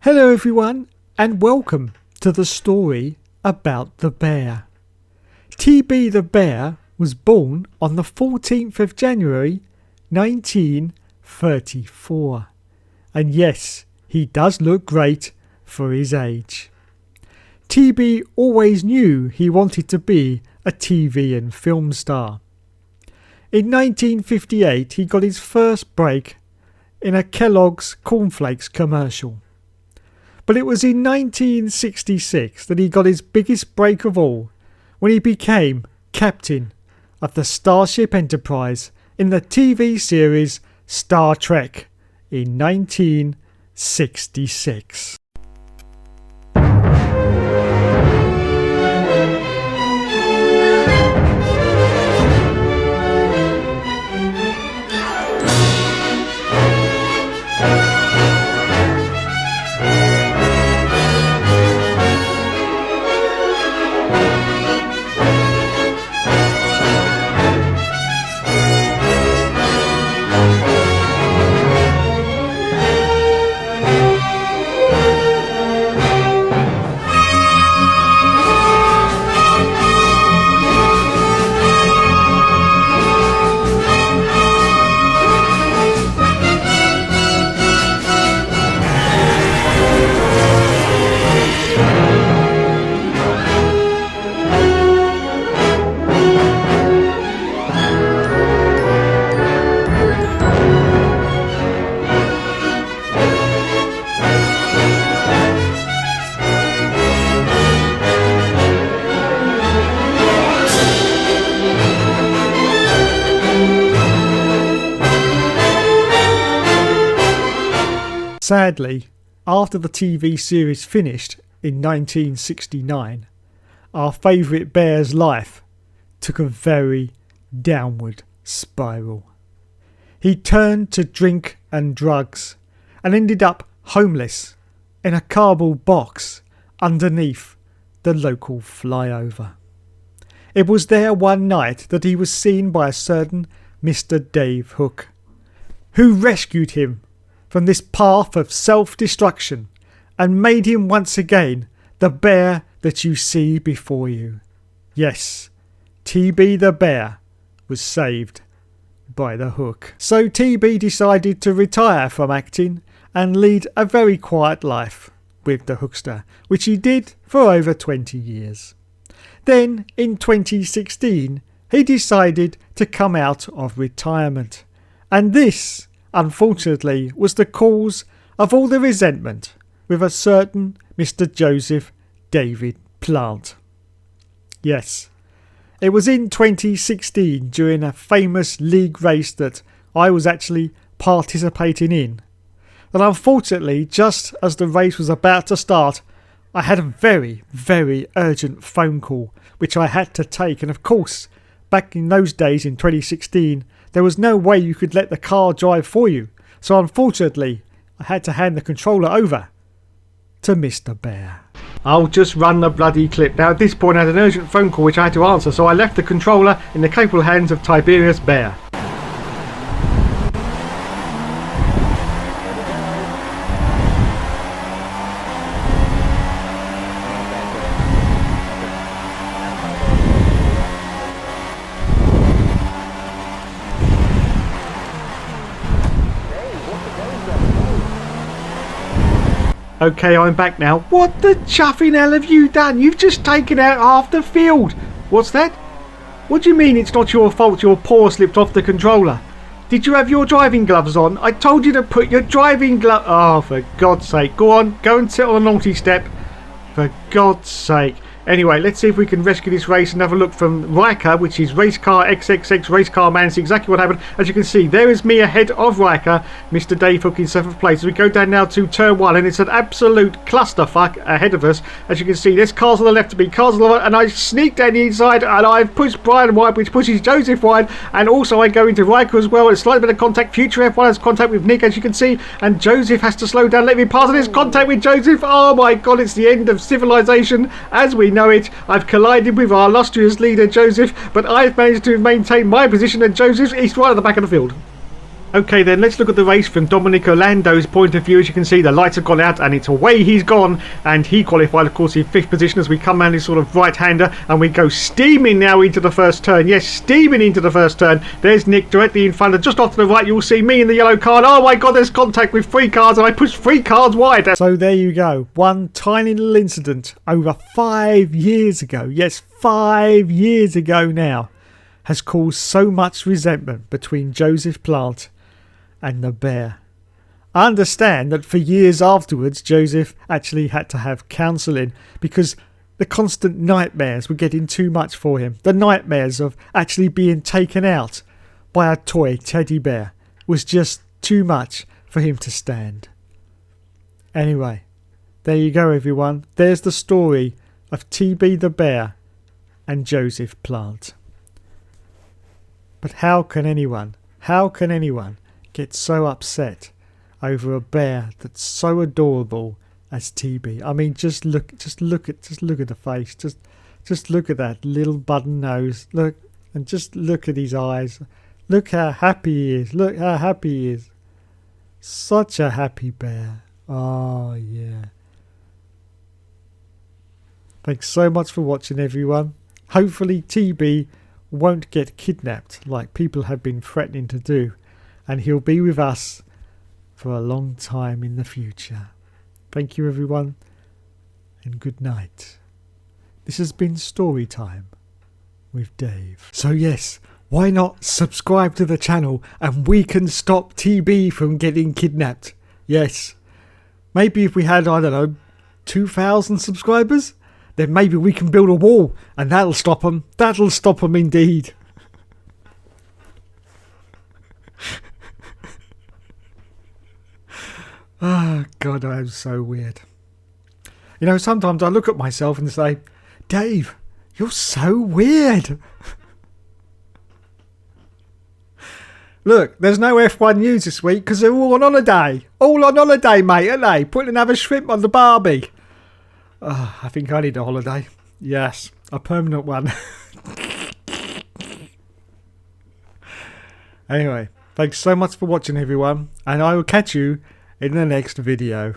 Hello everyone, and welcome to the story about the bear. TB the bear was born on the 14th of January 1934. And yes, he does look great for his age. TB always knew he wanted to be a TV and film star. In 1958 he got his first break in a Kellogg's Cornflakes commercial. But it was in 1966 that he got his biggest break of all, when he became captain of the Starship Enterprise in the TV series Star Trek in 1966. Sadly, after the TV series finished in 1969, our favourite bear's life took a very downward spiral. He turned to drink and drugs and ended up homeless in a cardboard box underneath the local flyover. It was there one night that he was seen by a certain Mr. Dave Hook, who rescued him from this path of self-destruction and made him once again the bear that you see before you. Yes, TB the bear was saved by the Hook. So TB decided to retire from acting and lead a very quiet life with the Hookster, which he did for over 20 years. Then in 2016 he decided to come out of retirement, and this unfortunately was the cause of all the resentment with a certain Mr. Joseph David Plant. Yes, it was in 2016 during a famous league race that I was actually participating in that unfortunately, just as the race was about to start, I had a very, very urgent phone call which I had to take, and of course back in those days in 2016 there was no way you could let the car drive for you, so unfortunately I had to hand the controller over to Mr. Bear. I'll just run the bloody clip. Now at this point I had an urgent phone call which I had to answer, so I left the controller in the capable hands of Tiberius Bear. Okay, I'm back now. What the chuffing hell have you done? You've just taken out half the field. What's that? What do you mean it's not your fault your paw slipped off the controller? Did you have your driving gloves on? I told you to put your driving glove... Oh, for God's sake. Go on, go and sit on the naughty step. For God's sake. Anyway, let's see if we can rescue this race and have a look from Riker, which is Race Car XXX Race Car Man. See exactly what happened. As you can see, there is me ahead of Riker, Mr. Dave Hook in 7th place. As we go down now to turn 1, and it's an absolute clusterfuck ahead of us. As you can see, there's cars on the left of me, cars on the right, and I sneak down the inside, and I've pushed Brian wide, which pushes Joseph wide, and also I go into Riker as well. It's a slight bit of contact. Future F1 has contact with Nick, as you can see, and Joseph has to slow down. Let me pass on his contact with Joseph. Oh my God, it's the end of civilization as we know it. I've collided with our illustrious leader Joseph, but I've managed to maintain my position, and Joseph is right at the back of the field. Okay then, let's look at the race from Dominic Orlando's point of view. As you can see, the lights have gone out and it's away he's gone, and he qualified of course in 5th position as we come around his sort of right-hander and we go steaming now into the first turn. Yes, steaming into the first turn. There's Nick directly in front, and just off to the right you'll see me in the yellow card. Oh my god, there's contact with 3 cars and I pushed 3 cars wide. So there you go, one tiny little incident over 5 years ago, yes 5 years ago now, has caused so much resentment between Joseph Plant and the bear. I understand that for years afterwards Joseph actually had to have counselling because the constant nightmares were getting too much for him. The nightmares of actually being taken out by a toy teddy bear was just too much for him to stand. Anyway, there you go everyone. There's the story of TB the bear and Joseph Plant. But how can anyone get so upset over a bear that's so adorable as TB? I mean, just look at the face. Just look at that little button nose. Look, and just look at his eyes. Look how happy he is. Look how happy he is. Such a happy bear. Oh yeah. Thanks so much for watching everyone. Hopefully TB won't get kidnapped like people have been threatening to do, and he'll be with us for a long time in the future. Thank you everyone, and good night. This has been Story Time with Dave. So yes, why not subscribe to the channel and we can stop TB from getting kidnapped? Yes, maybe if we had, I don't know, 2,000 subscribers, then maybe we can build a wall and that'll stop them. That'll stop them indeed. Oh God, I am so weird. You know, sometimes I look at myself and say, Dave, you're so weird. Look, there's no F1 news this week because they're all on holiday. All on holiday, mate, aren't they? Putting another shrimp on the barbie. Oh, I think I need a holiday. Yes, a permanent one. Anyway, thanks so much for watching everyone, and I will catch you in the next video.